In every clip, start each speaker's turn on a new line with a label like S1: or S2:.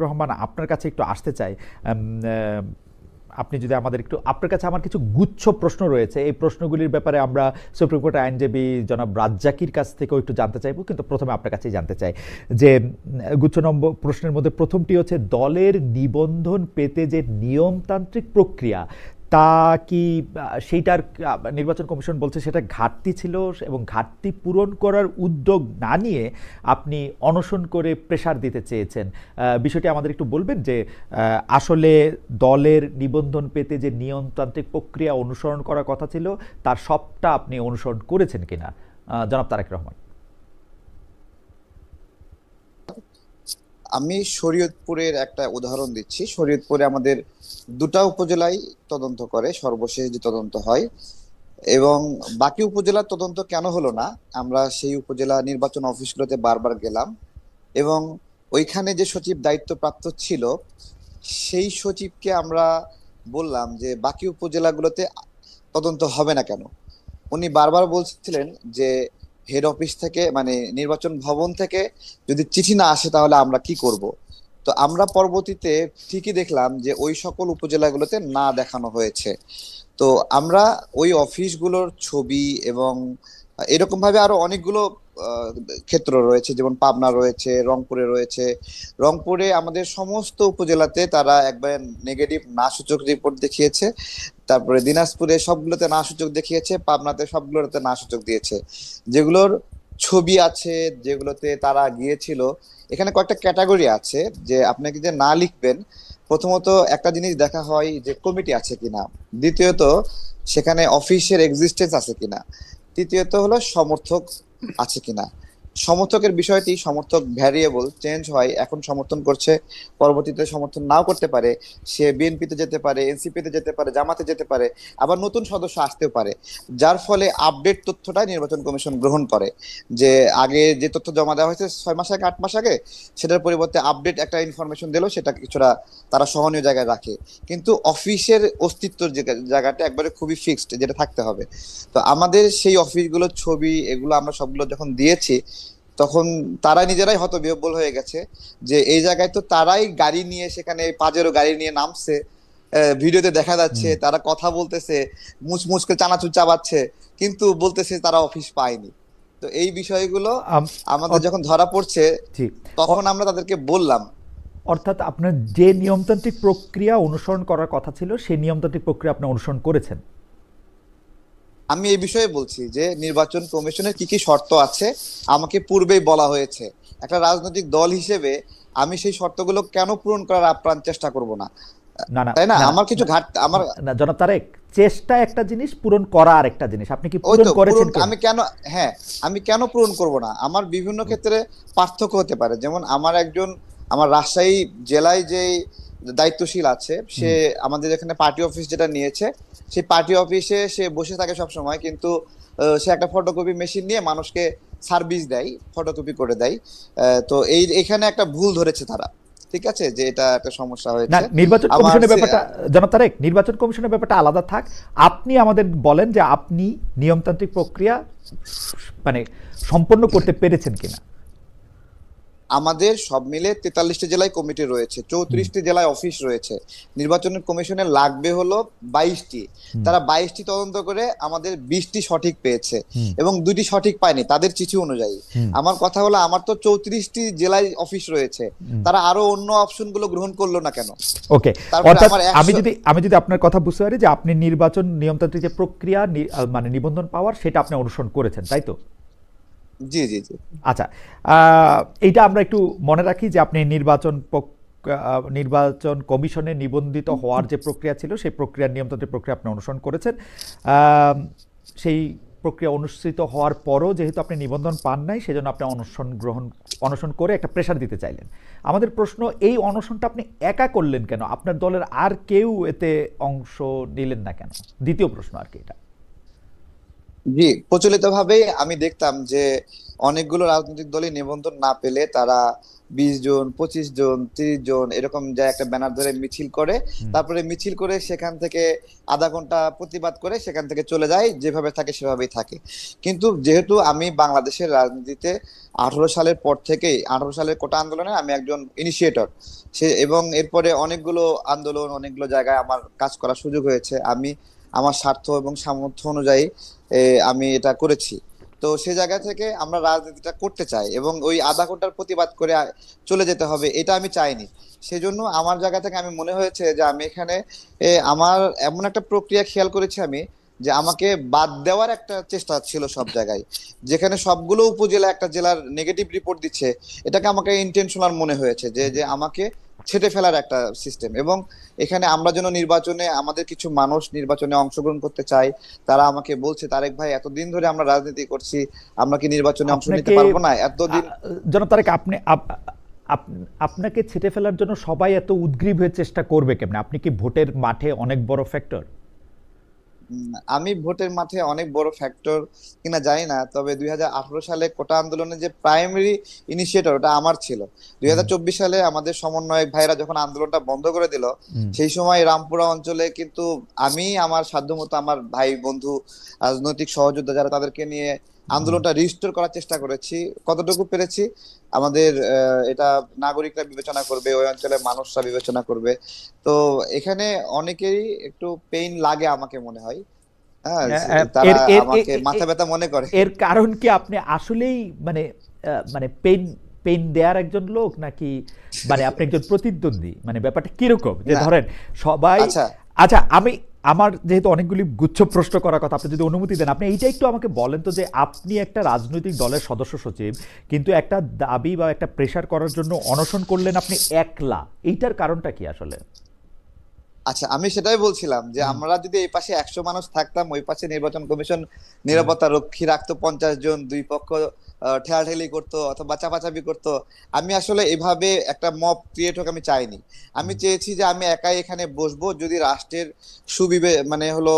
S1: রহমান, আপনার কাছে একটু আসতে চাই। আপনি যদি আমাদের একটু, আপনার কাছে আমার কিছু গুচ্ছ প্রশ্ন রয়েছে, এই প্রশ্নগুলির ব্যাপারে আমরা সুপ্রিম কোর্টের আইনজীবী জনাব রাজ্জাকির কাছ থেকেও একটু জানতে চাইবো, কিন্তু প্রথমে আপনার কাছেই জানতে চাই যে গুচ্ছ নম্বর প্রশ্নের মধ্যে প্রথমটি হচ্ছে দলের নিবন্ধন পেতে যে নিয়মতান্ত্রিক প্রক্রিয়া, তা কি সেইটার নির্বাচন কমিশন বলছে সেটা ঘাটতি ছিল এবং ঘাটতি পূরণ করার উদ্যোগ না নিয়ে আপনি অনশন করে প্রেসার দিতে চেয়েছেন। বিষয়টি আমাদের একটু বলবেন যে আসলে দলের নিবন্ধন পেতে যে নিয়মতান্ত্রিক প্রক্রিয়া অনুসরণ করার কথা ছিল তার সবটা আপনি অনুসরণ করেছেন কিনা, জনাব তারেক রহমান?
S2: আমি শরীয়তপুরের একটা উদাহরণ দিচ্ছি। শরীয়তপুরে আমাদের দুটা উপজেলায় তদন্ত করে, সর্বশেষ যে তদন্ত হয়। এবং বাকি উপজেলার তদন্ত কেন হলো না, আমরা সেই উপজেলা নির্বাচন অফিসগুলোতে বারবার গেলাম এবং ওইখানে যে সচিব দায়িত্বপ্রাপ্ত ছিল সেই সচিবকে আমরা বললাম যে বাকি উপজেলাগুলোতে তদন্ত হবে না কেন। উনি বারবার বলছিলেন যে হেড অফিস থেকে, মানে নির্বাচন ভবন থেকে যদি চিঠি না আসে তাহলে আমরা কি করব। তো আমরা পরবর্তীতে ঠিকই দেখলাম যে ওই সকল উপজেলাগুলোতে না দেখানো হয়েছে। তো আমরা ওই অফিসগুলোর ছবি এবং এরকম ভাবে আরো অনেকগুলো আহ, ক্ষেত্র রয়েছে, যেমন পাবনা রয়েছে, রংপুরে রয়েছে। রংপুরে আমাদের সমস্ত উপজেলাতে তারা একবার নেগেটিভ না সূচক রিপোর্ট দেখিয়েছে। তারপরে দিনাজপুরে সবগুলোতে না সূচক দেখিয়েছে, পাবনাতে সবগুলোতে না সূচক দিয়েছে। যেগুলোর ছবি আছে, যেগুলোতে তারা গিয়েছিল, এখানে কয়েকটা ক্যাটাগরি আছে যে আপনাকে যে না লিখবেন। প্রথমত একটা জিনিস দেখা হয় যে কমিটি আছে কিনা, দ্বিতীয়ত সেখানে অফিসের এক্সিস্টেন্স আছে কিনা, তৃতীয়ত হলো সমর্থক আছে কিনা। সমর্থকের বিষয়টি, সমর্থক ভ্যারিয়েবল চেঞ্জ হয়, এখন সমর্থন করছে, পরবর্তীতে সমর্থন নাও করতে পারে। সে বিএনপিতে যেতে পারে, এনসিপিতে যেতে পারে, জামাতে যেতে পারে, আবার নতুন সদস্য আসতেও পারে। যার ফলে আপডেট তথ্যটা নির্বাচন কমিশন গ্রহণ করে। যে আগে যে তথ্য জমা দেওয়া হয়েছে 6 মাস আগে, 8 মাস আগে, সেটার পরিবর্তে আপডেট একটা ইনফরমেশন দিল, সেটা কিছুটা তারা সহনীয় জায়গায় রাখে। কিন্তু অফিসের অস্তিত্বর জায়গাটা একবারে খুবই ফিক্সড, যেটা থাকতে হবে। তো আমাদের সেই অফিসগুলোর ছবি এগুলো আমরা সবগুলো যখন দিয়েছি, তখন তারা নিজেরাই হতবিহ্বল হয়ে গেছে যে এই জায়গায় তো তারাই গাড়ি নিয়ে, সেখানে পাজেরো গাড়ি নিয়ে নামছে। ভিডিওতে দেখা যাচ্ছে তারা কথা বলতেছে, মুচমুচ করে চানাচুর চাবাচ্ছে, কিন্তু বলতেছে তারা অফিস পায়নি। তো এই বিষয়গুলো
S1: আম,
S2: আমাদের
S1: অর-
S2: যখন ধরা পড়ছে,
S1: জি।
S2: তখন আমরা তাদেরকে বললাম।
S1: অর্থাৎ আপনার যে নিয়মতান্ত্রিক প্রক্রিয়া অনুসরণ করার কথা ছিল সেই নিয়মতান্ত্রিক প্রক্রিয়া আপনি অনুসরণ করেছেন।
S2: আমি এই বিষয়ে বলছি যে নির্বাচন কমিশনের কি কি শর্ত আছে আমাকে পূর্বেই বলা হয়েছে। একটা রাজনৈতিক দল হিসেবে আমি সেই শর্তগুলো কেন পূরণ করার আপ্রাণ চেষ্টা করব না?
S1: না না
S2: তাই না?
S1: না না
S2: আমার কিছু
S1: না,
S2: ঘাট আমার
S1: না, জনাব তারেক, চেষ্টা একটা জিনিস, পূরণ করা আর একটা জিনিস। আপনি কি
S2: ওই
S1: পূরণ
S2: তো পূরণ
S1: করেছেন কিনা?
S2: আমি কেন, হ্যাঁ, আমি কেন পূরণ করব না? আমার বিভিন্ন ক্ষেত্রে পার্থক্য হতে পারে। যেমন আমার রাজশাহী জেলায় যে দায়িত্বশীল আছে, সে আমাদের এখানে পার্টি অফিস যেটা নিয়েছে, সেই পার্টি অফিসে সে বসে থাকে সব সময়, কিন্তু সে একটা ফটোকপি মেশিন নিয়ে মানুষকে সার্ভিস দেয়, ফটোকপি করে দেয়। তো এখানে একটা ভুল ধরেছে তারা। ঠিক আছে, যে এটা একটা সমস্যা
S1: না,
S2: হয়েছে।
S1: নির্বাচন
S2: আমার
S1: কমিশনের ব্যাপারটা, জনাব তারেক, নির্বাচন কমিশনের ব্যাপারটা আলাদা থাক। আপনি আমাদের বলেন যে আপনি নিয়মতান্ত্রিক প্রক্রিয়া মানে সম্পন্ন করতে পেরেছেন কিনা।
S2: আমাদের সব মিলে 43টি জেলায় কমিটি রয়েছে, 34টি জেলায় অফিস রয়েছে। নির্বাচনের কমিশনের লাগবে হলো 22টি। তারা 22টি তদন্ত করে আমাদের 20টি সঠিক পেয়েছে এবং 2টি সঠিক পায়নি তাদের চিঠি অনুযায়ী। আমার কথা হলো, আমার তো 34টি জেলায় অফিস রয়েছে, তারা আরো অন্য অপশন গুলো গ্রহণ করলো না কেন?
S1: ওকে।
S2: তারপরে
S1: অর্থাৎ
S2: আমার
S1: আমি
S2: 100।
S1: যদি আমি যদি আপনার কথা বুঝতে পারি যে আপনি নির্বাচন নিয়মতান্ত্রিক যে প্রক্রিয়া মানে নিবন্ধন পাওয়ার, সেটা আপনি অনুসরণ করেছেন, তাই তো?
S2: জি, জি, জি।
S1: আচ্ছা, এইটা আমরা একটু মনে রাখি যে আপনি নির্বাচন কমিশনে নিবন্ধিত হওয়ার যে প্রক্রিয়া ছিল সেই প্রক্রিয়ার নিয়মতান্ত্রিক প্রক্রিয়া আপনি অনুসরণ করেছেন। আহ, সেই প্রক্রিয়া অনুষ্ঠিত হওয়ার পরও যেহেতু আপনি নিবন্ধন পান নাই, সেজন্য আপনি অনশন করে একটা প্রেশার দিতে চাইলেন। আমাদের প্রশ্ন, এই অনশনটা আপনি একা করলেন কেন? আপনার দলের আর কেউ এতে অংশ নিলেন না কেন? দ্বিতীয় প্রশ্ন আর কি এটা।
S2: জি, প্রচলিতভাবেই আমি দেখতাম যে অনেকগুলো রাজনৈতিক দলই নিবন্ধন না পেলে তারা 20 জন, 25 জন, 30 জন এরকম যায় একটা ব্যানার ধরে মিছিল করে।
S1: হুম।
S2: তারপরে মিছিল করে সেখান থেকে আধা ঘন্টা প্রতিবাদ করে সেখান থেকে চলে যায়, যেভাবে থাকে সেভাবেই থাকে। কিন্তু যেহেতু আমি বাংলাদেশের রাজনীতিতে 18 সালের পর থেকেই, 18 সালের কোটা আন্দোলনে আমি একজন ইনিশিয়েটর, এবং এরপরে অনেকগুলো আন্দোলন, অনেকগুলো জায়গায় আমার কাজ করার সুযোগ হয়েছে। আমি আমার স্বার্থ এবং সামর্থ্য অনুযায়ী আমি এটা করেছি। তো সে জায়গা থেকে আমরা রাজনীতিটা করতে চাই, এবং ওই আধা ঘন্টার প্রতিবাদ করে চলে যেতে হবে এটা আমি চাইনি। সেজন্য আমার জায়গা থেকে আমি মনে হয়েছে যে আমি এখানে আমার এমন একটা প্রক্রিয়া খেয়াল করেছি আমি, যে আমাকে বাদ দেওয়ার একটা চেষ্টা ছিল সব জায়গায়। যেখানে সবগুলো উপজেলা একটা জেলার নেগেটিভ রিপোর্ট দিচ্ছে, এটাকে আমাকে ইন্টেনশনাল মনে হয়েছে, যে যে আমাকে ছেটে ফেলার একটা সিস্টেম। এবং এখানে আমরা যেন নির্বাচনে, আমাদের কিছু মানুষ নির্বাচনে অংশগ্রহণ করতে চায়, তারা আমাকে বলছে, তারেক ভাই এতদিন ধরে আমরা রাজনীতি করছি, আমরা কি নির্বাচনে অংশ নিতে
S1: আপনাকে
S2: পারবো না এতদিন।
S1: জনাব তারেক, আপনাকে ছেঁটে ফেলার জন্য সবাই এত উদ্গ্রীব হয়ে চেষ্টা করবে কেমনে? আপনি কি ভোটের মাঠে অনেক বড় ফ্যাক্টর?
S2: আমি ভোটের মাঠে অনেক বড় ফ্যাক্টর কিনা জানি না, তবে 2018 সালে কোটা আন্দোলনের যে প্রাইমারি ইনিশিয়েটর, ওটা আমার ছিল। দুই
S1: হুম।
S2: হাজার চব্বিশ সালে আমাদের সমন্বয়ক ভাইরা যখন আন্দোলনটা বন্ধ করে দিল,
S1: হুম।
S2: সেই সময় রামপুরা অঞ্চলে কিন্তু আমি আমার সাধ্যমতো আমার ভাই বন্ধু রাজনৈতিক সহযোদ্ধা যারা, তাদেরকে নিয়ে
S1: হুম।
S2: আন্দোলনটা রিস্টোর করার চেষ্টা করেছি। কতটুকু পেরেছি আমাদের এটা নাগরিকরা বিবেচনা করবে, ওই অঞ্চলের মানুষরা বিবেচনা করবে। তো এখানে অনেকেরই একটু পেইন লাগে আমাকে মনে হয়। হ্যাঁ, তারা
S1: এর এর
S2: আমাকে মাথা ব্যথা মনে করে।
S1: এর কারণ কি আপনি আসলেই মানে মানে পেইন পেইন দেয়ার একজন লোক, নাকি মানে আপনি একজন প্রতিদ্বন্দ্বী? মানে ব্যাপারটা কিরকম যে
S2: না,
S1: ধরেন সবাই।
S2: আচ্ছা,
S1: আচ্ছা, আমার যেহেতু অনেকগুলি গুচ্ছ প্রশ্ন করার কথা, আপনি যদি অনুমতি দেন, আপনি এইটা একটু আমাকে বলেন তো, যে আপনি একটা রাজনৈতিক দলের সদস্য সচিব, কিন্তু একটা দাবি বা একটা প্রেশার করার জন্য অনশন করলেন আপনি একলা, এইটার কারণটা কি আসলে?
S2: আচ্ছা, আমি সেটাই বলছিলাম যে
S1: হুম।
S2: আমরা যদি এই পাশে 100 মানুষ থাকতাম, ওই পাশে নির্বাচন কমিশন
S1: হুম।
S2: নিরাপত্তা রক্ষী রাখতো 50 জন, দুই পক্ষ ঠেলাঠেলি করতো অথবা চাপাচাপি করতো। আমি আসলে এভাবে একটা মব ক্রিয়েট হোক আমি চাইনি। আমি
S1: হুম।
S2: চেয়েছি যে আমি একাই এখানে বসবো, যদি রাষ্ট্রের মানে হলো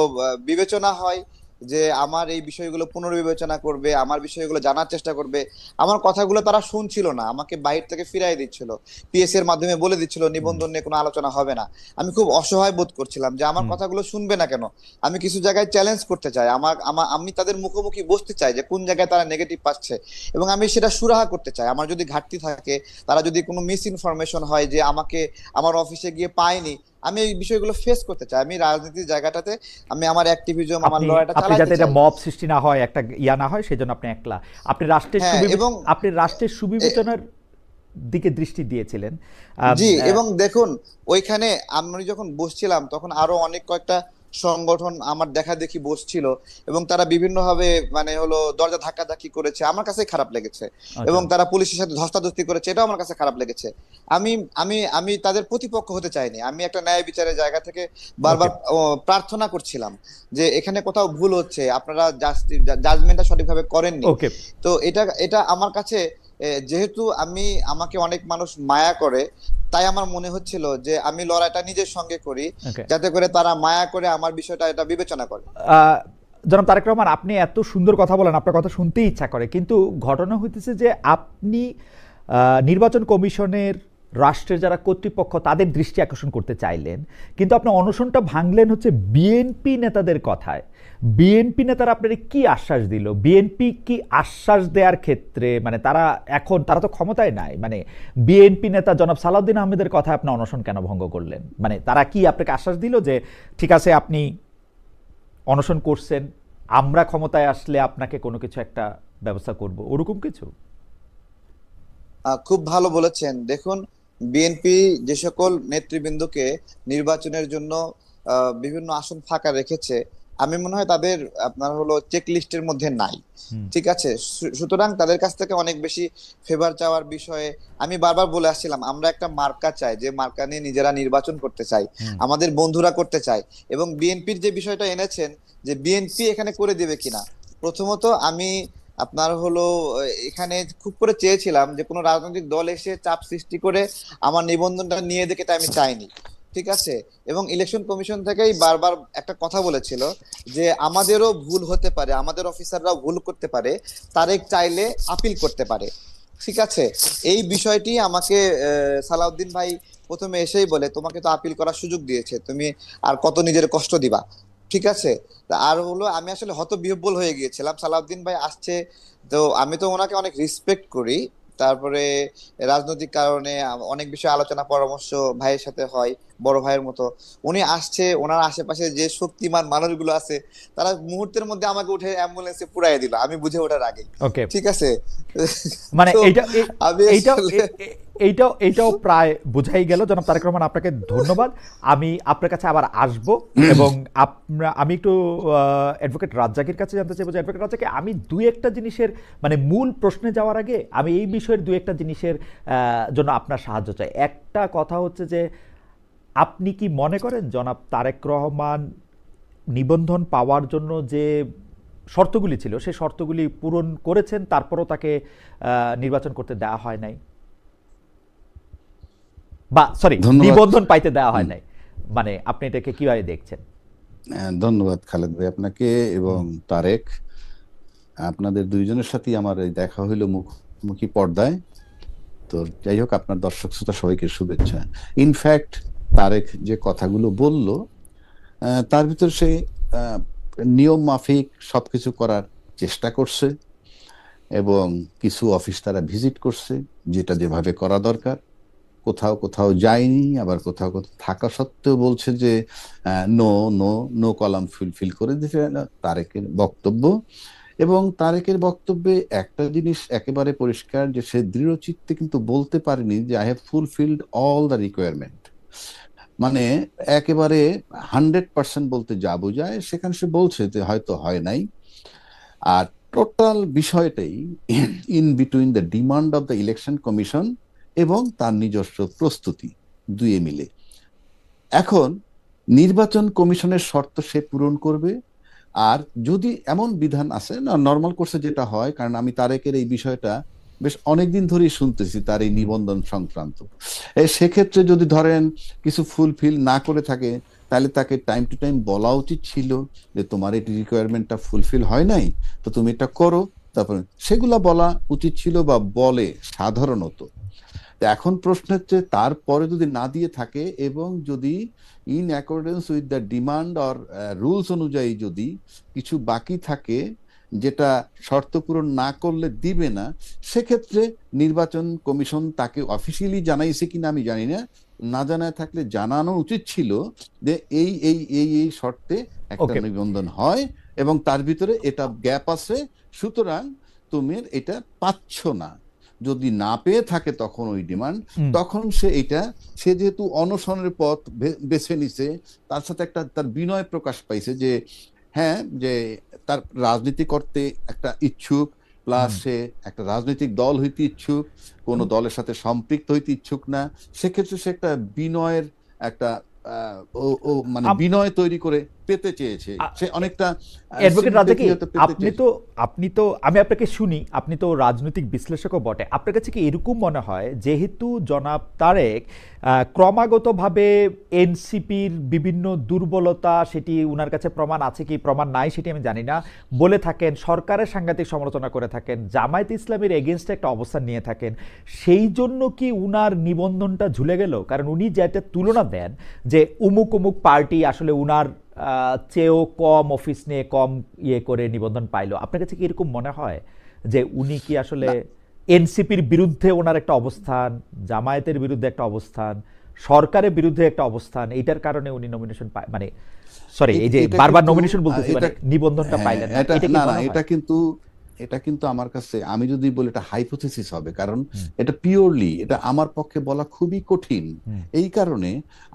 S2: বিবেচনা হয়, যে আমার এই বিষয়গুলো পুনর্বিবেচনা করবে, আমার বিষয়গুলো জানার চেষ্টা করবে। আমার কথাগুলো তারা শুনছিল না, আমাকে বাইরে থেকে ফিরাই দিচ্ছিল, পিএস এর মাধ্যমে বলে দিচ্ছিল
S1: হুম।
S2: নিবন্ধন নিয়ে কোনো আলোচনা হবে না। আমি খুব অসহায় বোধ করছিলাম যে আমার
S1: হুম।
S2: কথাগুলো শুনবে না কেন। আমি কিছু জায়গায় চ্যালেঞ্জ করতে চাই, আমি তাদের মুখোমুখি বসতে চাই যে কোন জায়গায় তারা নেগেটিভ পাচ্ছে, এবং আমি সেটা সুরাহা করতে চাই। আমার যদি ঘাটতি থাকে, তারা যদি কোনো মিস ইনফরমেশন হয় যে আমাকে আমার অফিসে গিয়ে পাইনি, আমি এই বিষয়গুলো ফেস করতে চাই। আমি রাজনীতির জায়গাটাতে আমি আমার অ্যাক্টিভিজম, আমার
S1: আপনি
S2: লড়াইটা
S1: আপনি
S2: চালাতে
S1: যাতে এটা
S2: চাই।
S1: মব সৃষ্টি না হয়, একটা ইয়া না হয়, সেজন্য আপনি একলা। আপনি রাষ্ট্রের
S2: হ্যাঁ, এবং
S1: আপনি রাষ্ট্রের সুবিবেচনার দিকে দৃষ্টি দিয়েছিলেন। আম,
S2: জি,
S1: আহ,
S2: এবং দেখুন, ওইখানে আমি যখন বসছিলাম তখন আরো অনেক কয়েকটা সংগঠন আমার দেখা দেখি বসছিল, এবং তারা বিভিন্ন ভাবে মানে হলো দরজা ধাক্কাধাক্কি করেছে, আমার কাছে খারাপ লেগেছে।
S1: আচ্ছা।
S2: এবং তারা পুলিশের সাথে ধস্তাধস্তি করেছে, এটাও আমার কাছে খারাপ লেগেছে। আমি আমি আমি তাদের প্রতিপক্ষ হতে চাইনি, আমি একটা ন্যায় বিচারের জায়গা থেকে
S1: ওকে।
S2: বারবার প্রার্থনা করছিলাম যে এখানে কোথাও ভুল হচ্ছে, আপনারা জাজমেন্টটা সঠিকভাবে করেননি।
S1: ওকে।
S2: তো এটা এটা আমার কাছে, যেহেতু আমাকে অনেক মানুষ মায়া করে, তাই আমার মনে হচ্ছিল যে আমি লড়াইটা নিজের সঙ্গে করি,
S1: ওকে।
S2: যাতে করে তারা মায়া করে আমার বিষয়টা এটা বিবেচনা করে।
S1: আহ, জনাব তারেক রহমান, আপনি এত সুন্দর কথা বলেন, আপনার কথা শুনতেই ইচ্ছা করে, কিন্তু ঘটনা হইতেছে যে আপনি নির্বাচন কমিশনের রাষ্ট্রের যারা কর্তৃপক্ষ তাদের দৃষ্টি আকর্ষণ করতে চাইলেন, কিন্তু আপনি অনশনটা ভাঙলেন হচ্ছে বিএনপি নেতাদের কথায়। বিএনপি নেতারা আপনার কি আশ্বাস দিল? বিএনপি কি আশ্বাস দেওয়ার ক্ষেত্রে, মানে তারা তো ক্ষমতায় নাই, মানে বিএনপি নেতা জনাব সালাউদ্দিন আহমেদের কথায় আপনি অনশন কেন ভঙ্গ করলেন? মানে তারা কি আপনাকে আশ্বাস দিল যে ঠিক আছে, আপনি অনশন করছেন, আমরা ক্ষমতায় আসলে আপনাকে কোনো কিছু একটা ব্যবস্থা করব, ওরকম কিছু?
S2: খুব ভালো বলেছেন। দেখুন, বিএনপি যে সকল নেতৃবৃন্দকে নির্বাচনের জন্য বিভিন্ন আসন ফাঁকা রেখেছে, আমি মনে হয় তাদের আপনার হলো চেক লিস্টের মধ্যে নাই।
S1: হুম।
S2: ঠিক আছে, সুতরাং তাদের কাছ থেকে অনেক বেশি ফেভার চাওয়ার বিষয়ে আমি বারবার বলে আসছিলাম, আমরা একটা মার্কা চাই, যে মার্কা নিয়ে নিজেরা নির্বাচন করতে চাই,
S1: হুম।
S2: আমাদের বন্ধুরা করতে চাই। এবং বিএনপির যে বিষয়টা এনেছেন, যে বিএনপি এখানে করে দেবে কিনা, প্রথমত আমি আপনার হলো এখানে খুব করে চেয়েছিলাম যে কোনো রাজনৈতিক দল এসে চাপ সৃষ্টি করে আমার নিবন্ধনটা নিয়ে দেখে, তাই আমি চাইনি। ঠিক আছে। এবং ইলেকশন কমিশন থেকেই বারবার একটা কথা বলেছিল যে আমাদেরও ভুল হতে পারে, আমাদের অফিসাররাও ভুল করতে পারে, তারেক চাইলে আপিল করতে পারে। ঠিক আছে। এই বিষয়টি আমাকে সালাউদ্দিন ভাই প্রথমে এসেই বলে, তোমাকে তো আপিল করার সুযোগ দিয়েছে, তুমি আর কত নিজের কষ্ট দিবা। ঠিক আছে। আর হলো আমি আসলে হতবিহ্বল হয়ে গিয়েছিলাম, সালাউদ্দিন ভাই আসছে, তো আমি তো ওনাকে অনেক রেসপেক্ট করি। তারপরে রাজনৈতিক কারণে অনেক বিষয়ে আলোচনা পরামর্শ ভাইয়ের সাথে হয়, বড় ভাইয়ের মতো। উনি আসছে, ওনার আশেপাশে যে শক্তিমান মানুষগুলো আছে তারা মুহূর্তের মধ্যে আমাকে উঠে অ্যাম্বুলেন্সে পুরাই দিল আমি বুঝে ওঠার আগেই।
S1: ওকে,
S2: ঠিক আছে।
S1: মানে
S2: তো
S1: এইটা
S2: আমি
S1: এইটাও
S2: আসলে
S1: এইটাও প্রায় বোঝাই গেল। জনাব তারেক রহমান, আপনাকে ধন্যবাদ। আমি আপনার কাছে আবার আসব এবং আমি একটু অ্যাডভোকেট রাজ্জাকের কাছে জানতে চাইবো যে অ্যাডভোকেট রাজ্জাকে, আমি দুই একটা জিনিসের মানে মূল প্রশ্নে যাওয়ার আগে আমি এই বিষয়ের দুই একটা জিনিসের জন্য আপনার সাহায্য চাই। একটা কথা হচ্ছে যে আপনি কি মনে করেন জনাব তারেক রহমান নিবন্ধন পাওয়ার জন্য যে শর্তগুলি ছিল সেই শর্তগুলি পূরণ করেছেন, তারপরও তাকে নির্বাচন করতে দেওয়া হয় নাই, বা সরি
S3: ধন্যবাদ।
S1: নিবন্ধন পাইতে দেওয়া হয় নাই? মানে আপনি এটাকে কিভাবে দেখছেন?
S3: ধন্যবাদ খালেদ ভাই আপনাকে এবং তারেক। আপনাদের দুইজনের সাথেই আমার এই দেখা হইলো মুখোমুখি পর্দায়। তো যাই হোক, আপনার দর্শক শ্রোতা সবাইকে শুভেচ্ছা। ইনফ্যাক্ট তারেক যে কথাগুলো বলল তার ভিতর সে নিয়ম মাফিক সবকিছু করার চেষ্টা করছে এবং কিছু অফিস তারা ভিজিট করছে যেটা যেভাবে করা দরকার। কোথাও কোথাও যায়নি, আবার কোথাও কোথাও থাকা সত্ত্বেও বলছে যে no no no column fill করে দিতে তারেকের বক্তব্য। এবং তারেকের বক্তব্যে একটা জিনিস একেবারে পরিষ্কার যে সে দৃঢ়চিত্তে কিন্তু বলতে পারেনি যে I have fulfilled all the requirement. মানে একেবারে 100% বলতে যা বোঝায় সেখানে সে বলছে যে হয়তো হয় নাই। আর টোটাল বিষয়টাই in between the demand of the election commission এবং তার নিজস্ব প্রস্তুতি দুয়ে মিলে। এখন নির্বাচন কমিশনের শর্ত সে পূরণ করবে। আর যদি এমন বিধান আছে না, নর্মাল কোর্সে যেটা হয়, কারণ আমি তারেকের এই বিষয়টা বেশ অনেকদিন ধরেই শুনতেছি তার এই নিবন্ধন সংক্রান্ত, সেক্ষেত্রে যদি ধরেন কিছু ফুলফিল না করে থাকে তাহলে তাকে টাইম টু টাইম বলা উচিত ছিল যে তোমার এই রিকোয়ারমেন্টটা ফুলফিল হয় নাই, তো তুমি এটা করো। তারপরে সেগুলা বলা উচিত ছিল বা বলে সাধারণত। এখন প্রশ্ন হচ্ছে তারপরে যদি না দিয়ে থাকে এবং যদি in accordance with the demand or rules অনুযায়ী যদি কিছু বাকি থাকে যেটা শর্ত পূরণ না করলে দিবে না, সেক্ষেত্রে নির্বাচন কমিশন তাকে অফিসিয়ালি জানাইছে কিনা আমি জানি না, না জানায় থাকলে জানানো উচিত ছিল যে এই এই এই এই শর্তে একটা নিবন্ধন হয় এবং তার ভিতরে এটা গ্যাপ আছে, সুতরাং তুমি এটা পাচ্ছ না। যদি না পেয়ে থাকে তখন ওই ডিমান্ড, তখন সে যেহেতু অনশনের পথ বেছে নিছে, তার সাথে একটা তার বিনয় প্রকাশ পাইছে যে হ্যাঁ, যে তার রাজনীতি করতে একটা ইচ্ছুক, প্লাস সে একটা রাজনৈতিক দল হইতে ইচ্ছুক, কোন দলের সাথে সম্পৃক্ত হইতে ইচ্ছুক না। সেক্ষেত্রে সে একটা বিনয়ের একটা মানে বিনয় তৈরি করে পেতে চেয়েছে। সে অনেকটা
S1: অ্যাডভোকেট রাজ্জাকি, আপনি তো আমি আপনাকে শুনি, আপনি তো রাজনৈতিক বিশ্লেষকও বটে। আপনার কাছে কি এরকম মনে হয় যেহেতু জনাব তারেক ক্রমাগতভাবে এনসিপির বিভিন্ন দুর্বলতা, সেটি উনার কাছে প্রমাণ আছে কি প্রমাণ নাই সেটি আমি জানি না, বলে থাকেন, সরকারের সাংঘাতিক সমালোচনা করে থাকেন, জামায়াত ইসলামের এগেনস্টে একটা অবস্থান নিয়ে থাকেন, সেই জন্য কি উনার নিবন্ধনটা ঝুলে গেল? কারণ উনি যেটা তুলনা দেন যে উমুক উমুক পার্টি আসলে উনার চেয়েও কম অফিস নিয়ে কম ইয়ে করে নিবন্ধন পাইলো, আপনার কাছে কি এরকম মনে হয় যে উনি কি আসলে এনসিপির বিরুদ্ধে ওনার একটা অবস্থান, জামায়াতের বিরুদ্ধে একটা অবস্থান, সরকারের বিরুদ্ধে একটা অবস্থান, এইটার কারণে উনি নমিনেশন পায়, মানে সরি এই যে বারবার নমিনেশন বলতেছি, মানে নিবন্ধনটা পাইলেন না?
S3: এটা কিন্তু আমার কাছে, আমি যদি বলি এটা হাইপোথেসিস হবে, কারণ এটা পিওরলি এটা আমার পক্ষে বলা খুবই কঠিন। এই কারণে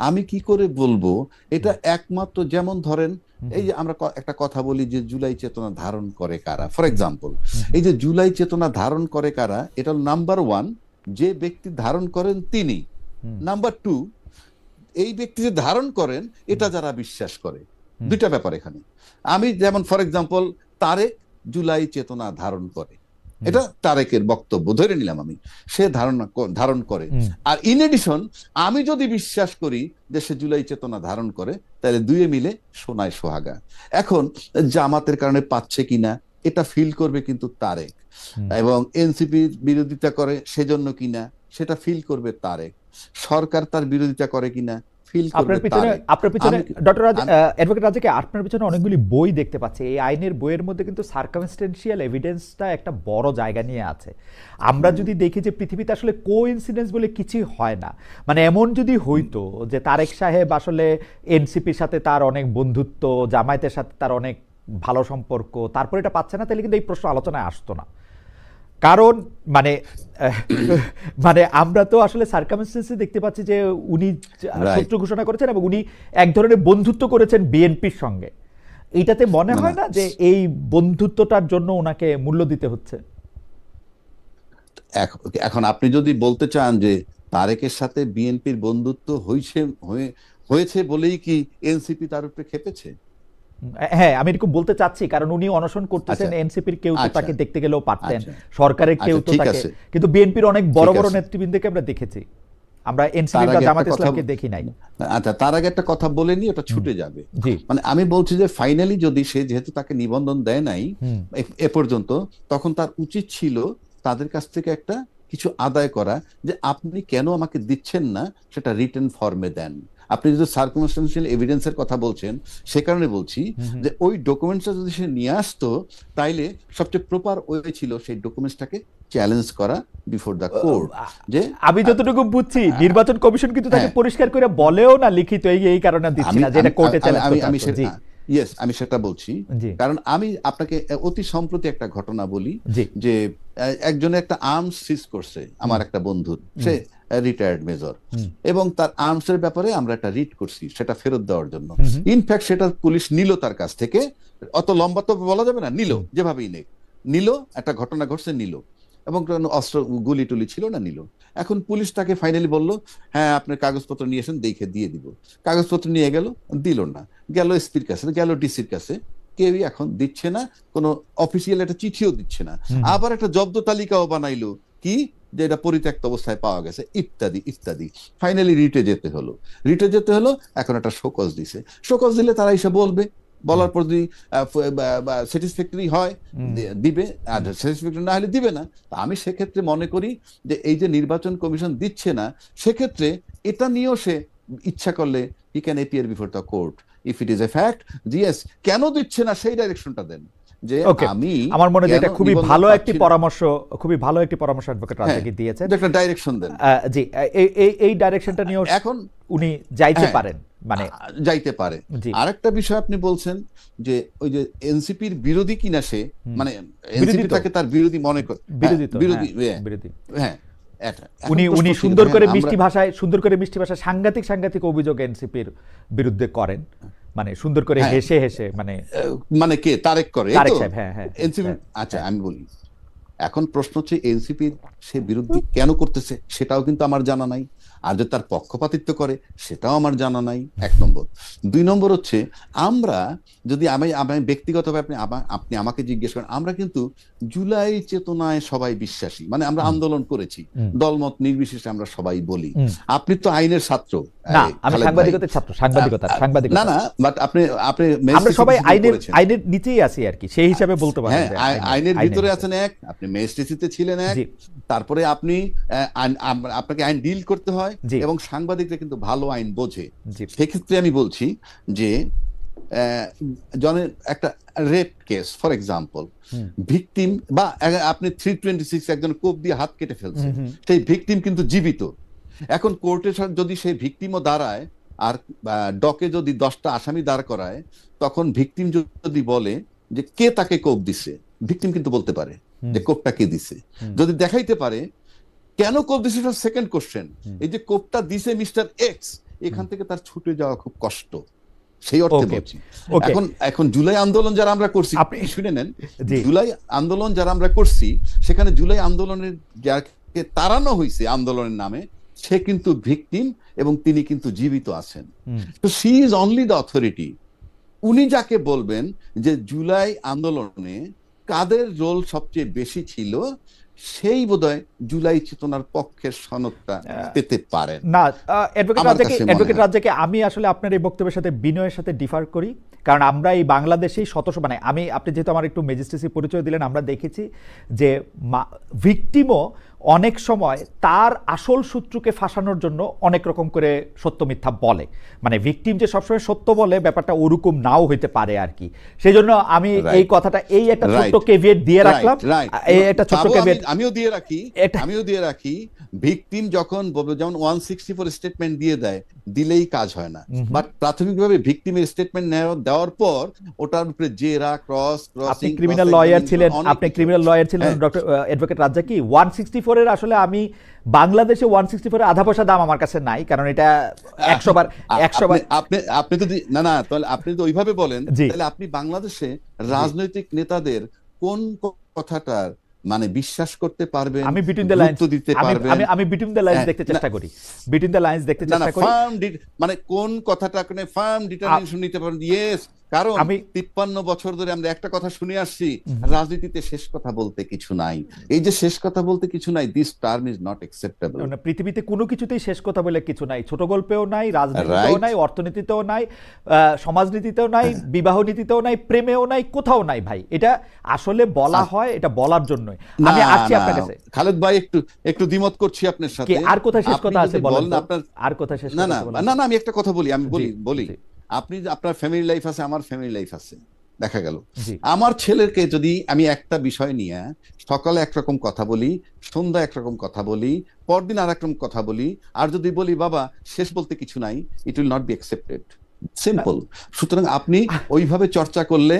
S3: আমি কি করে বলবো এটা, একমাত্র যেমন ধরেন এই যে আমরা একটা কথা বলি যে জুলাই চেতনা ধারণ করে কারা, ফর এক্সাম্পল এই যে জুলাই চেতনা ধারণ করে কারা, এটা নাম্বার 1 যে ব্যক্তি ধারণ করেন তিনি, নাম্বার 2 এই ব্যক্তি যে ধারণ করেন এটা যারা বিশ্বাস করে। দুইটা ব্যাপার এখানে। আমি যেমন ফর এক্সাম্পল তারেক জুলাই চেতনা ধারণ করে, এটা তারেকের বক্তব্য, ধরে নিলাম আমি, সে ধারণ করে। আর ইন এডিশন আমি যদি বিশ্বাস করি যে সে জুলাই চেতনা ধারণ করে, তাহলে দুয়ে মিলে সোনায় সোহাগা। এখন জামাতের কারণে পাচ্ছে কিনা এটা ফিল করবে কিন্তু তারেক, এবং এনসিপির বিরোধিতা করে সেজন্য কিনা সেটা ফিল করবে তারেক, সরকার তার বিরোধিতা করে কিনা ফিল করবে তারেক।
S1: আপনার পিছনে ডক্টর অ্যাডভোকেট রাজাকে, আপনার পিছনে অনেকগুলি বই দেখতে পাচ্ছি। এই আইনের বইয়ের মধ্যে কিন্তু সার্কামস্টেন্সিয়াল এভিডেন্সটা একটা বড় জায়গা নিয়ে আছে। আমরা যদি দেখি যে পৃথিবীতে আসলে কোইন্সিডেন্স বলে কিছুই হয় না। মানে এমন যদি হইতো যে তারেক সাহেব আসলে এনসিপির সাথে তার অনেক বন্ধুত্ব, জামায়াতের সাথে তার অনেক ভালো সম্পর্ক, তারপর এটা পাচ্ছে না, তাহলে কিন্তু এই প্রশ্ন আলোচনায় আসতো না। কারণ মানে আমরা তো আসলে সার্কামস্টেন্সে দেখতে পাচ্ছি যে উনি শত্রু ঘোষণা করেছেন এবং উনি এক ধরনের বন্ধুত্ব করেছেন বিএনপির সঙ্গে। এইটাতে মনে হয় না যে এই বন্ধুত্বটার জন্য ওনাকে মূল্য দিতে হচ্ছে?
S3: এখন আপনি যদি বলতে চান যে তারেকের সাথে বিএনপির বন্ধুত্ব হয়েছে বলেই কি এনসিপি তার উপরে খেপেছে?
S1: হ্যাঁ, আমি এরকম বলতে চাচ্ছি, কারণ উনি অনশন করতেছেন, এনসিপির কেউ তো তাকে দেখতে গেলেও পারতেন, সরকারের কেউ তো তাকে, কিন্তু বিএনপির অনেক বড় বড় নেতৃবৃন্দকে আমরা দেখেছি, আমরা এনসিপি বা জামাত ইসলামকে দেখি নাই।
S3: আচ্ছা, তার আগে একটা কথা বলে নি, ওটা ছুটে যাবে। মানে আমি বলছি যে ফাইনালি যদি সে, যেহেতু তাকে নিবন্ধন দেয় নাই এ পর্যন্ত, তখন তার উচিত ছিল তাদের কাছ থেকে একটা কিছু আদায় করা, যে আপনি কেন আমাকে দিচ্ছেন না সেটা রিটেন ফর্মে দেন। আপনি যদি সার্কামস্টেন্সিয়াল এভিডেন্সের কথা বলছেন, সে কারণে বলছি যে ওই ডকুমেন্টসটা যদি সে নিয়ে আসতো, তাইলে সবচেয়ে প্রপার ওয়ে ছিল সেই ডকুমেন্টসটাকে চ্যালেঞ্জ করা বিফোর দ্য কোর্ট। যে
S1: আমি যতটুকু বুঝছি নির্বাচন কমিশন কিন্তু তাকে পরিষ্কার করে বলেও না লিখিত, এই কারণে দিচ্ছি না যেটা কোর্টে চ্যালেঞ্জ করতে।
S3: আমি সেটা বলছি, কারণ আমি আপনাকে অতি সম্প্রতি একটা ঘটনা বলি, যে একজনে একটা আর্মস সিজ করছে, আমার একটা বন্ধুর, সে রিটায়ার্ড মেজর, এবং তার আর্মস এর ব্যাপারে আমরা একটা রিট করছি সেটা ফেরত দেওয়ার জন্য। ইনফ্যাক্ট সেটা পুলিশ নিল তার কাছ থেকে, অত লম্বা তো বলা যাবে না, নিল, যেভাবেই নিল, একটা ঘটনা ঘটছে, নিল, এবং অস্ত্র গুলি টুলি ছিল না, নিল। এখন পুলিশ তাকে ফাইনালি বললো, হ্যাঁ আপনার কাগজপত্র নিয়েছেন, দেখে দিয়ে দিব। কাগজপত্র নিয়ে দিল না, গেল এসপির কাছে, গেল ডিসির কাছে, কেউই এখন দিচ্ছে না, কোনো অফিসিয়াল একটা চিঠিও দিচ্ছে না। আবার একটা জব্দ তালিকাও বানাইলো, কি যে এটা পরিত্যক্ত অবস্থায় পাওয়া গেছে, ইত্যাদি ইত্যাদি। ফাইনালি রিটে যেতে হলো, এখন একটা শোকজ দিছে, শোকজ দিলে তারা এসে বলবে, বলার পর যদি স্যাটিসফ্যাক্টরি হয় দিবে, আর স্যাটিসফ্যাক্টরি না হলে দিবে না। আমি সেক্ষেত্রে মনে করি যে এই যে নির্বাচন কমিশন দিচ্ছে না, সেক্ষেত্রে এটা নিয়েও সে ইচ্ছা করলে he can appear before the court if it is a fact. GS কেন দিচ্ছে না সেই ডাইরেকশনটা দেন। যে আমি,
S1: আমার মনে হয় এটা খুবই ভালো একটি পরামর্শ, অ্যাডভোকেট রাজাকে দিয়েছেন,
S3: একটা ডাইরেকশন দেন।
S1: জি, এই ডাইরেকশনটা নিয়ে এখন উনি যাইতে পারেন, মানে
S3: যাইতে পারে। আরেকটা বিষয় আপনি বলছেন যে ওই যে এনসিপির বিরোধী কিনা সে, মানে এনসিপি তাকে তার বিরোধী মনে করে, বিরোধী, হ্যাঁ,
S1: উনি সুন্দর করে মিষ্টি ভাষায় সাংঘাতিক অভিযোগ এনসিপির বিরুদ্ধে করেন, মানে সুন্দর করে হেসে
S3: মানে কে তারেক করে,
S1: হ্যাঁ
S3: এনসিপি। আচ্ছা, আমি বলি, এখন প্রশ্ন হচ্ছে এনসিপির সে বিরোধী কেন করতেছে সেটাও কিন্তু আমার জানা নাই, আর যে তার পক্ষপাতিত্ব করে সেটাও আমার জানা নাই, 1 নম্বর। 2 নম্বর হচ্ছে, আমরা যদি আমি ব্যক্তিগতভাবে আপনি আমাকে জিজ্ঞেস করেন, আমরা কিন্তু জুলাই চেতনায় সবাই বিশ্বাসী, মানে আমরা আন্দোলন করেছি, দলমত নির্বিশেষে আমরা সবাই বলি। আপনি তো আইনের ছাত্র,
S1: না,
S3: বাট আপনি
S1: আমরা সবাই আইনের নিচেই আছি আর কি, সেই হিসাবে বলতে পারেন।
S3: আইনের ভিতরে আছেন এক, আপনি ম্যাজিস্ট্রেসিতে ছিলেন এক, তারপরে আপনি আপনাকে আইন ডিল করতে হয়, এবং সাংবাদিকরা কিন্তু ভালো আইন বোঝে। সেক্ষেত্রে আমি বলছি যে জনের একটা rape case for example, victim বা আপনি 326 একজন কোপ দিয়ে হাত কেটে ফেলছে, সেই ভিকটিম কিন্তু জীবিত। এখন কোর্টে যদি সেই ভিকটিমও দাঁড়ায়, আর ডকে যদি 10টা আসামি দাঁড় করায়, তখন ভিকটিম যদি বলে যে কে তাকে কোপ দিছে, ভিকটিম কিন্তু বলতে পারে যে কোপটা কে দিছে। যদি দেখাইতে পারে কেন কোপ দিছে, সেকেন্ড কোশ্চেন। এই যে কোপটা দিছে মিস্টার এক্স, এখান থেকে তার ছুটে যাওয়া খুব কষ্ট, সেই অর্থে বলছি। এখন জুলাই আন্দোলন যারা আমরা করছি, আপনি শুনে নেন, জুলাই আন্দোলন যারা আমরা করছি, সেখানে জুলাই আন্দোলনের যাকে তাড়ানো হয়েছে আন্দোলনের নামে, সে কিন্তু ভিকটিম এবং তিনি কিন্তু জীবিত আছেন। তো she is only the authority. উনি যাকে বলবেন যে জুলাই আন্দোলনে কাদের রোল সবচেয়ে বেশি ছিল, সেই বোধহয় জুলাই চেতনার পক্ষের সনদটা পেতে পারেন।
S1: না, অ্যাডভোকেট রাজ্জাকে আমি আসলে আপনার এই বক্তব্যের সাথে বিনয়ের সাথে ডিফার করি, কারণ আমরা এই বাংলাদেশেই মানে আপনি যেহেতু আমার একটু ম্যাজিস্ট্রেসি পরিচয় দিলেন, আমরা দেখেছি যে ভিকটিমও অনেক সময় তার আসল শত্রুকে ফাঁসানোর জন্য অনেক রকম করে সত্য মিথ্যা বলে, মানে ভিকটিম যে সবসময় সত্য বলে ব্যাপারটা ওরকম নাও হইতে পারে আর কি। সেই জন্য আমি এই কথাটা, এই একটা ছোট্ট কেভিয়েট দিয়ে রাখলাম, এই একটা ছোট্ট কেভিয়েট
S3: আমিও দিয়ে রাখি। ভিকটিম যখন যেমন 164 স্টেটমেন্ট দিয়ে দেয়, দিলেই কাজ হয় না, বাট প্রাথমিকভাবে ভিকটিমের স্টেটমেন্ট দেওয়ার পর ওটার উপরে জেরা
S1: আপনি ক্রিমিনাল লয়ার ছিলেন ডক্টর অ্যাডভোকেট রাজ্জাকি। 164 এর আসলে আমি বাংলাদেশে 164 এর আধা পয়সা দাম আমার কাছে নাই, কারণ এটা 100 বার
S3: আপনি তো না তাহলে আপনি তো ওইভাবে বলেন, তাহলে আপনি বাংলাদেশে রাজনৈতিক নেতাদের কোন কথাটার মানে বিশ্বাস করতে পারবেন,
S1: আমি বিটুইন দ্য লাইন্স দিতে পারবেন, আমি বিটুইন দ্য লাইন্স দেখতে চেষ্টা করি,
S3: মানে কোন কথাটা কোনে ফার্ম ডিটারমিনেশন নিতে পারবেন। ইয়েস, কারণ 53 বছর ধরে আমরা একটা কথা শুনে আসছি, রাজনীতিতে শেষ কথা বলতে কিছু নাই। এই যে শেষ কথা বলতে কিছু নাই, this term is not acceptable.
S1: পৃথিবীতে কোনো কিছুতেই শেষ কথা বলে কিছু নাই, ছোট গল্পেও নাই, রাজনীতিতেও নাই, অর্থনীতিতেও নাই, সমাজনীতিতেও নাই, বিবাহ নীতিতেও নাই, প্রেমেও নাই, কোথাও নাই ভাই। এটা আসলে বলা হয়, এটা বলার জন্যই আমি আসছি আপনার কাছে।
S3: খালেদ ভাই একটু দ্বিমত করছি আপনার সাথে।
S1: আর কোথায় শেষ কথা আছে বলেন আপনার, আর কোথায় শেষ কথা?
S3: না আমি একটা কথা বলি, বলি আপনি আপনার ফ্যামিলি লাইফ আছে, আমার ফ্যামিলি লাইফ আছে। দেখা গেল আমার ছেলেকে যদি আমি একটা বিষয় নিয়ে সকালে একরকম কথা বলি, সন্ধ্যা একরকম কথা বলি, পরদিন আর একরকম কথা বলি, আর যদি বলি বাবা শেষ বলতে কিছু নাই, it will not be accepted, simple. সুতরাং আপনি ওইভাবে চর্চা করলে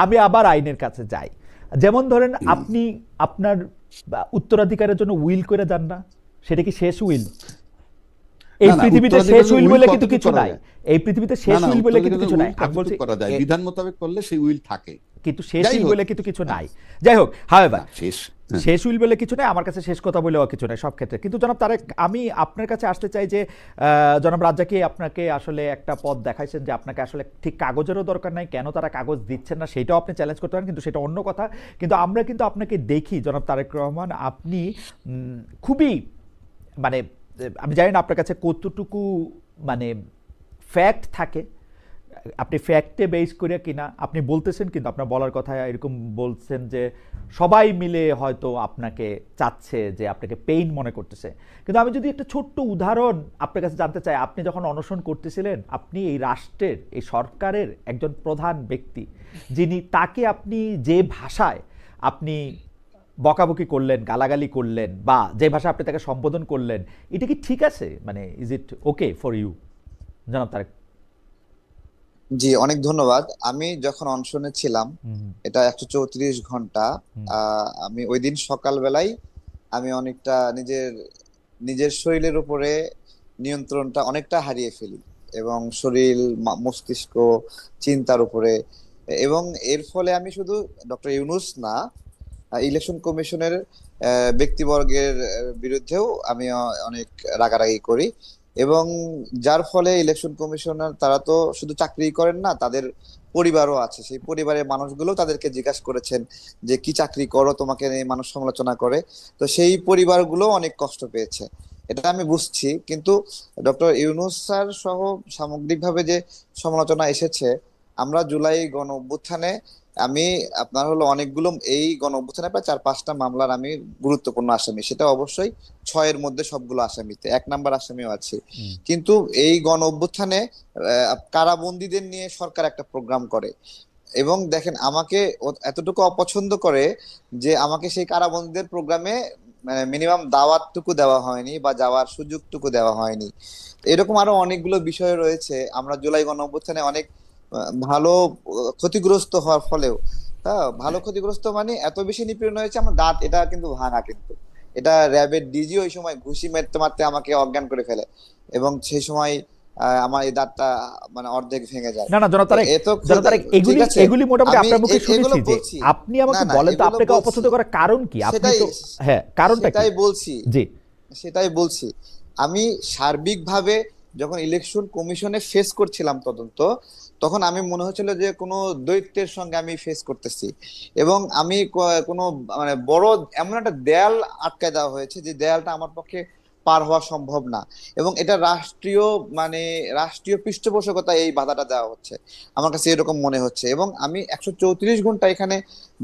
S1: আমি আবার আইনের কাছে যাই। যেমন ধরেন আপনি আপনার উত্তরাধিকারের জন্য উইল করে যান না, সেটা কি শেষ উইল? এই পৃথিবীতে শেষ উইল বলে কিন্তু কিছু নাই, এই পৃথিবীতে শেষ উইল বলে কিন্তু কিছু নাই। আমি বলছি
S3: বিধান মোতাবেক করলে সেই উইল থাকে,
S1: কিন্তু শেষ উইল বলে কিন্তু কিছু নাই। যাই হোক, হাওয়েভার শেষ উইল বলে কিছু নাই, আমার কাছে শেষ কথা বলেও কিছু নাই সব ক্ষেত্রে। কিন্তু জনাব তারেক, আমি আপনার কাছে আসতে চাই যে জনাব রাজ্জাকি আপনাকে আসলে একটা পথ দেখাইছেন যে আপনাকে আসলে ঠিক কাগজেরও দরকার নাই, কেন তারা কাগজ দিচ্ছেন না সেটাও আপনি চ্যালেঞ্জ করতে পারেন, কিন্তু সেটা অন্য কথা। কিন্তু আমরা কিন্তু আপনাকে দেখি জনাব তারেক রহমান, আপনি খুবই মানে আমি জানি না আপনার কাছে কতটুকু মানে ফ্যাক্ট থাকে, আপনি ফ্যাক্টে বেস করে কিনা আপনি বলতেছেন, কিন্তু আপনার বলার কথা এরকম বলছেন যে সবাই মিলে হয়তো আপনাকে চাচ্ছে, যে আপনাকে পেইন মনে করতেছে। কিন্তু আমি যদি একটা ছোট্ট উদাহরণ আপনার কাছে জানতে চাই, আপনি যখন অনশন করতেছিলেন, আপনি এই রাষ্ট্রের, এই সরকারের একজন প্রধান ব্যক্তি, যিনি, তাকে আপনি যে ভাষায় আপনি বকাবকি করলেন, গালাগালি করলেন, বা যে ভাষা আপনি তাকে সম্বোধন করলেন, এটা কি ঠিক আছে? মানে is it okay for you জনাব তারেক?
S2: জি, অনেক ধন্যবাদ। আমি যখন অনশনে ছিলাম, এটা 134 ঘন্টা, আমি ওই দিন সকালবেলায় আমি অনেকটা নিজের শরীরের উপরে নিয়ন্ত্রণটা অনেকটা হারিয়ে ফেলি, এবং শরীর, মস্তিষ্ক, চিন্তার উপরে। এবং এর ফলে আমি শুধু ডক্টর ইউনূস না, ইলেকশন কমিশনের ব্যক্তিবর্গের বিরুদ্ধেও আমি অনেক রাগারাগি করি। এবং যার ফলে ইলেকশন কমিশনার, তারা তো শুধু চাকরি করেন না, তাদের পরিবারও আছে। সেই পরিবারের মানুষগুলো তাদেরকে জিজ্ঞাসা করেছেন যে কি চাকরি করো, তোমাকে নিয়ে মানুষ সমালোচনা করে। তো সেই পরিবারগুলো অনেক কষ্ট পেয়েছে, এটা আমি বুঝছি। কিন্তু ডক্টর ইউনূস স্যার সহ সামগ্রিকভাবে যে সমালোচনা এসেছে, আমরা জুলাই গণ অভ্যুত্থানে, আমি আপনার হলো অনেকগুলো, এই গণ অভ্যুত্থানে প্রায় 4-5টা মামলার আমি গুরুত্বপূর্ণ আসামি, সেটা অবশ্যই 6-এর মধ্যে সবগুলো আসামিতে 1 নাম্বার আসামিও আছি। কিন্তু এই গণ অভ্যুত্থানে কারাবন্দীদের নিয়ে সরকার একটা প্রোগ্রাম করে, এবং দেখেন আমাকে এতটুকু অপছন্দ করে যে আমাকে সেই কারাবন্দীদের প্রোগ্রামে মিনিমাম দাওয়াতটুকু দেওয়া হয়নি, বা যাওয়ার সুযোগটুকু দেওয়া হয়নি। এরকম আরো অনেকগুলো বিষয় রয়েছে। আমরা জুলাই গণ অভ্যুত্থানে অনেক ভালো ক্ষতিগ্রস্ত হওয়ার ফলেও, ভালো ক্ষতিগ্রস্ত মানে এত বেশি নিপীড়ন হয়েছে, আমার দাঁত এটা কিন্তু ভাঙা, কিন্তু এটা র্যাবের ডিজি ওই সময় ঘুষি মারতে মারতে আমাকে অজ্ঞান করে ফেলে, এবং সেই সময় আমার এই দাঁতটা মানে অর্ধেক ভেঙে যায়।
S1: না জনাব তারেক, এগুলি মোটামুটি আপনার মুখে শুনেছি, যে আপনি আমাকে বলেন তো আপনাকে অপছন্দ করার কারণ কি? আপনি তো কারণটা কি?
S2: সেটাই বলছি। আমি সার্বিকভাবে যখন ইলেকশন কমিশনে ফেস করছিলাম তদন্ত, তখন আমি মনে হচ্ছিল যে কোনো দৈত্যের সঙ্গে আমি ফেস করতেছি, এবং আমি কোনো মানে বড় এমন একটা দেয়াল আটকায় দেওয়া হয়েছে যে দেয়ালটা আমার পক্ষে পার হওয়া সম্ভব না, এবং এটা রাষ্ট্রীয় মানে রাষ্ট্রীয় পৃষ্ঠপোষকতা এই বাধাটা দেওয়া হচ্ছে, আমার কাছে এরকম মনে হচ্ছে। এবং আমি 134 ঘন্টা এখানে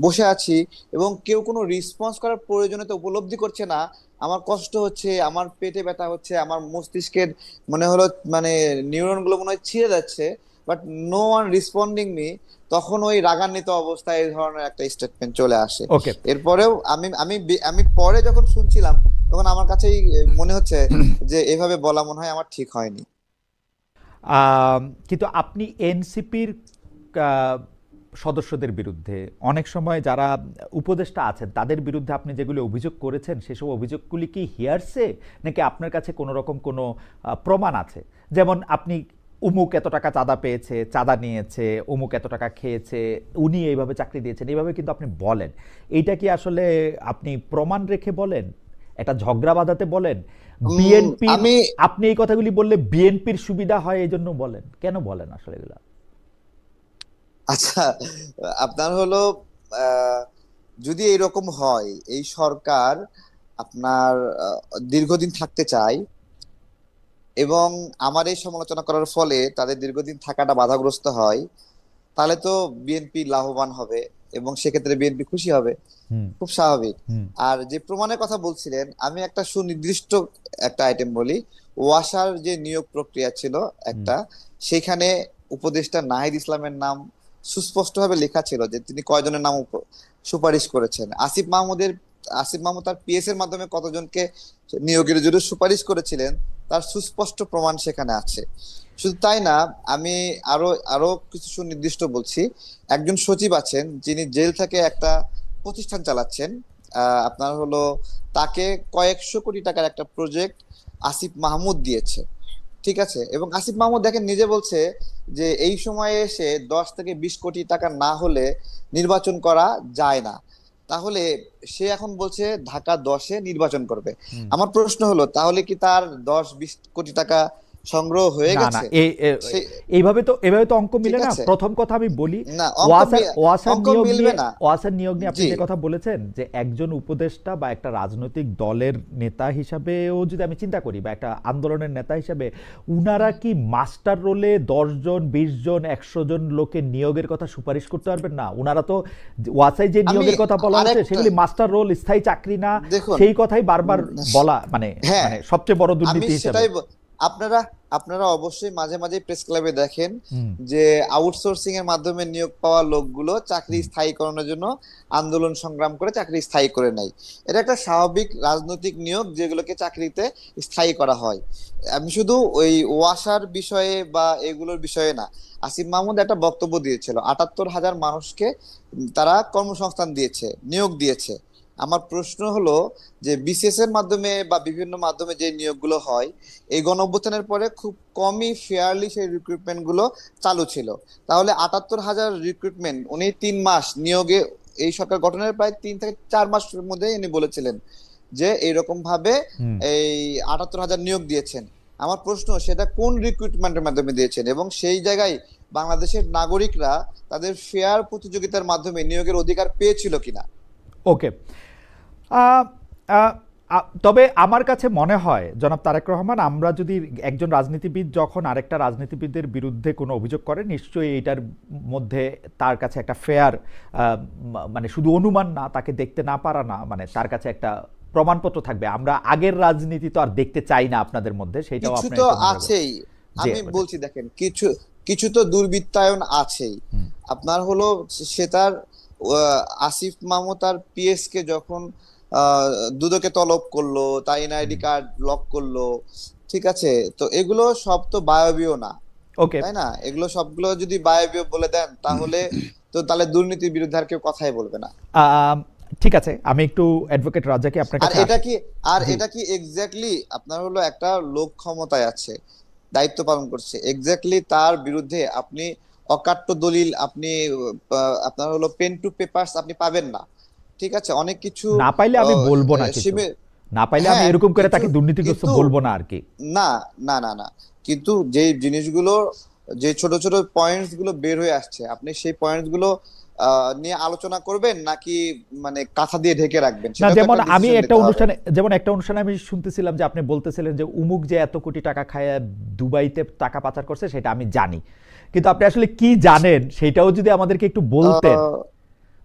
S2: বসে আছি এবং কেউ কোনো রেসপন্স করার প্রয়োজনীয়তা উপলব্ধি করছে না। আমার কষ্ট হচ্ছে, আমার পেটে ব্যথা হচ্ছে, আমার মস্তিষ্কের মনে হলো মানে নিউরন গুলো মনে হয় ছিঁড়ে যাচ্ছে, বাট নো ওয়ান রিসপন্ডিং মি। তখন ওই রাগান্বিত অবস্থায় এই ধরনের একটা স্টেটমেন্ট চলে আসে।
S1: ওকে।
S2: এরপরেও আমি আমি আমি পরে যখন শুনছিলাম, তখন আমার কাছেই মনে হচ্ছে যে এভাবে বলা মনে হয় আমার ঠিক হয়নি।
S1: কিন্তু আপনি এনসিপির সদস্যদের বিরুদ্ধে অনেক সময় যারা উপদেষ্টা আছেন তাদের বিরুদ্ধে আপনি যেগুলো অভিযোগ করেছেন সেসব অভিযোগগুলি কি হিয়ারসে, নাকি আপনার কাছে কোনো রকম কোনো প্রমাণ আছে? যেমন আপনি উমুক এত টাকা চাঁদা পেয়েছে, চাঁদা নিয়েছে, উমুক এত টাকা খেয়েছে, উনি এইভাবে চাকরি দিয়েছেন, এইভাবে কিন্তু আপনি বলেন। এইটা কি আসলে আপনি প্রমাণ রেখে বলেন, একটা ঝগড়া বাঁধাতে বলেন? বিএনপি,
S2: আমি
S1: আপনি এই কথাগুলি বললে বিএনপির সুবিধা হয় এই জন্য বলেন? কেন বলেন আসলে এগুলা?
S2: আচ্ছা, আপনার হলো আহ, যদি এরকম হয়, এই সরকার আপনার দীর্ঘদিন থাকতে চায় এবং আমার এই সমালোচনা করার ফলে তাদের দীর্ঘদিন থাকাটা বাধাগ্রস্ত হয়, তাহলে তো বিএনপি লাভবান হবে এবং সেক্ষেত্রে বিএনপি খুশি হবে,
S1: হুম।
S2: খুব স্বাভাবিক।
S1: হুম।
S2: আর যে প্রমাণের কথা বলছিলেন, আমি একটা সুনির্দিষ্ট একটা আইটেম বলি। ওয়াসার যে নিয়োগ প্রক্রিয়া ছিল
S1: হুম।
S2: একটা, সেখানে উপদেষ্টা নাহিদ ইসলামের নাম সুস্পষ্টভাবে লেখা ছিল যে তিনি কয়জনের নাম সুপারিশ করেছেন। আসিফ মাহমুদ তার পিএস এর মাধ্যমে কতজনকে নিয়োগের জন্য সুপারিশ করেছিলেন তার সুস্পষ্ট প্রমাণ সেখানে আছে। শুধু তাই না, আমি আরো আরো কিছু সুনির্দিষ্ট বলছি। একজন সচিব আছেন যিনি জেল থেকে একটা প্রতিষ্ঠান চালাচ্ছেন, আপনার হলো তাকে কয়েকশো কোটি টাকার একটা প্রজেক্ট আসিফ মাহমুদ দিয়েছে, ঠিক আছে? এবং আসিফ মাহমুদ দেখেন নিজে বলছে যে এই সময়ে এসে 10 থেকে 20 কোটি টাকা না হলে নির্বাচন করা যায় না। তাহলে সে এখন বলছে ঢাকা 10-এ নির্বাচন করবে।
S1: হুম।
S2: আমার প্রশ্ন হলো, তাহলে কি তার 10-20 কোটি টাকা সংগ্রহ হয়ে
S1: না, না,
S2: গেছে?
S1: এই
S2: সে
S1: এইভাবে তো অঙ্ক
S2: ঠিক
S1: মিলে না।
S2: আছে,
S1: প্রথম কথা আমি বলি,
S2: না
S1: ওয়াসার
S2: অঙ্ক
S1: নিয়োগ
S2: মিলবে
S1: নিয়ে,
S2: না।
S1: আপনি
S2: জি,
S1: যে কথা বলেছেন যে একজন উপদেষ্টা বা একটা রাজনৈতিক দলের নেতা হিসাবেও যদি আমি চিন্তা করি, বা একটা আন্দোলনের নেতা হিসাবে, উনারা কি মাস্টার রোলে 10 জন 20 জন 100 জন লোকের নিয়োগের কথা সুপারিশ করতে পারবেন না? উনারা তো ওয়াসায় যে
S2: আমি
S1: নিয়োগের কথা বলা হচ্ছে
S2: আরেকটা
S1: সেগুলি মাস্টার রোল, স্থায়ী চাকরি না,
S2: দেখুন।
S1: সেই কথাই বারবার বলা, মানে
S2: হ্যাঁ,
S1: মানে সবচেয়ে বড়
S2: আমি
S1: দুর্নীতি হিসাবে।
S2: সেটাই আপনারা আপনারা অবশ্যই মাঝে মাঝে প্রেস ক্লাবে দেখেন
S1: হুম।
S2: যে আউটসোর্সিং এর মাধ্যমে নিয়োগ পাওয়া লোকগুলো চাকরি
S1: হুম।
S2: স্থায়ীকরণের জন্য আন্দোলন সংগ্রাম করে চাকরি স্থায়ী করে নেয়। এটা একটা স্বাভাবিক রাজনৈতিক নিয়োগ যেগুলোকে চাকরিতে স্থায়ী করা হয়। আমি শুধু ওই ওয়াসার বিষয়ে বা এগুলোর বিষয়ে না, আসিফ মাহমুদ একটা বক্তব্য দিয়েছিল 78,000 মানুষকে তারা কর্মসংস্থান দিয়েছে, নিয়োগ দিয়েছে। আমার প্রশ্ন হলো যে বিসিএস এর মাধ্যমে বা বিভিন্ন মাধ্যমে যে নিয়োগগুলো হয়, এই গণঅভ্যুত্থানের পরে খুব কমই ফেয়ারলি সেই রিক্রুটমেন্ট গুলো চালু ছিল। তাহলে 78,000 রিক্রুটমেন্ট উনি 3 মাস নিয়োগে, এই সরকার গঠনের প্রায় 3 থেকে 4 মাসের মধ্যে উনি বলেছিলেন যে এইরকম ভাবে
S1: হুম।
S2: এই 78,000 নিয়োগ দিয়েছেন। আমার প্রশ্ন, সেটা কোন রিক্রুটমেন্টের মাধ্যমে দিয়েছেন এবং সেই জায়গায় বাংলাদেশের নাগরিকরা তাদের ফেয়ার প্রতিযোগিতার মাধ্যমে নিয়োগের অধিকার পেয়েছিল কিনা?
S1: ওকে। আহ, আহ, তবে আমার কাছে মনে হয় জনাব তারেক রহমান, আমরা যদি একজন রাজনীতিবিদ যখন আরেকটা রাজনীতিবিদের বিরুদ্ধে কোনো অভিযোগ করে, নিশ্চয়ই এইটার মধ্যে তার কাছে একটা ফেয়ার, মানে শুধু অনুমান না, তাকে দেখতে না পারা না, মানে তার কাছে একটা প্রমাণপত্র থাকবে। আমরা আগের রাজনীতি তো আর দেখতে চাই না আপনাদের মধ্যে, সেটাও
S2: কিছু
S1: আপনার
S2: তো
S1: একটু মনে রাখবেন।
S2: আছেই,
S1: জি,
S2: আমি
S1: আমাদের।
S2: বলছি দেখেন, কিছু কিছু তো দুর্বৃত্তায়ন আছেই।
S1: হুম।
S2: আপনার হলো সে তার আসিফ মাহমুদ তার পিএস কে যখন আহ, দুদকে তলব করলো, তার এনআইডি
S1: হুম।
S2: কার্ড লক করলো, ঠিক আছে? তো এগুলো সব তো বায়বীয় না,
S1: ওকে।
S2: তাই না? এগুলো সবগুলো যদি বায়বীয় বলে দেন, তাহলে দুর্নীতির বিরুদ্ধে আর কেউ কথাই বলবে না।
S1: আম, ঠিক আছে, আমি একটু অ্যাডভোকেট রাজাকে আপনার
S2: আর
S1: কাছে
S2: এটা কি আর
S1: জি।
S2: এটা কি এক্স্যাক্টলি আপনার হলো একটা লোক ক্ষমতায় আছে, দায়িত্ব পালন করছে, এক্স্যাক্টলি তার বিরুদ্ধে আপনি অকাট্য দলিল, আপনি আপনার হলো পেন টু পেপারস আপনি পাবেন না, ঠিক আছে? অনেক কিছু
S1: না পাইলে আমি বলবো না কিছু।
S2: সীমে
S1: না পাইলে আমি
S2: হ্যাঁ,
S1: এরকম করে
S2: কিন্তু
S1: তাকে দুর্নীতিগ্রস্ত
S2: কিন্তু
S1: বলবো না আর কি।
S2: না না না না, কিন্তু যে জিনিসগুলো, যে ছোট ছোট পয়েন্টস গুলো বের হয়ে আসছে, আপনি সেই পয়েন্টস গুলো নিয়ে আলোচনা করবেন নাকি মানে কাঁথা দিয়ে ঢেকে রাখবেন,
S1: না
S2: সেটা তো
S1: যেমন
S2: একটা
S1: আমি
S2: ডিসিশন
S1: একটা
S2: নিতে হবে।
S1: অনুষ্ঠানে, যেমন একটা অনুষ্ঠানে আমি শুনতেছিলাম যে আপনি বলতেছিলেন যে উমুক যে এত কোটি টাকা খায় দুবাইতে টাকা পাচার করছে সেটা আমি জানি, কিন্তু আপনি আসলে কি জানেন সেটাও যদি আমাদেরকে একটু বলতেন,
S2: আহ,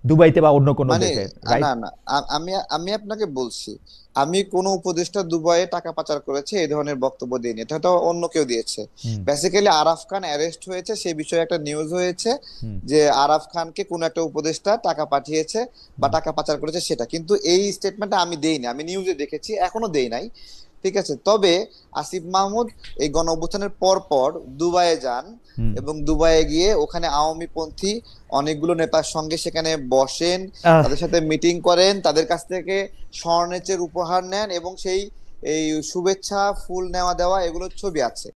S1: দুবাইতে বা অন্য কোনো
S2: মানে
S1: দেশে, রাইট?
S2: না না, আমি আমি আপনাকে বলছি, আমি কোন উপদেষ্টা দুবাইয়ে টাকা পাচার করেছে এই ধরনের বক্তব্য দিইনি, এটা তো অন্য কেউ দিয়েছে।
S1: হুম
S2: বেসিক্যালি আরাফ খান অ্যারেস্ট হয়েছে, সেই বিষয়ে একটা নিউজ হয়েছে
S1: হুম
S2: যে আরাফ খানকে কোন একটা উপদেষ্টা টাকা পাঠিয়েছে বা
S1: হুম
S2: টাকা পাচার করেছে সেটা, কিন্তু এই স্টেটমেন্টটা আমি দেইনি, আমি নিউজে দেখেছি, এখনো দেই নাই। ঠিক আছে, তবে আসিফ মাহমুদ এই গণ অভ্যুত্থানের পর পর দুবাইয়ে যান,
S1: হুম।
S2: এবং দুবাইয়ে গিয়ে ওখানে আওয়ামী পন্থী অনেকগুলো নেতার সঙ্গে সেখানে বসেন,
S1: আহ,
S2: তাদের সাথে মিটিং করেন, তাদের কাছ থেকে স্বর্ণেচের উপহার নেন, এবং সেই এই শুভেচ্ছা ফুল নেওয়া দেওয়া এগুলোর ছবি আছে।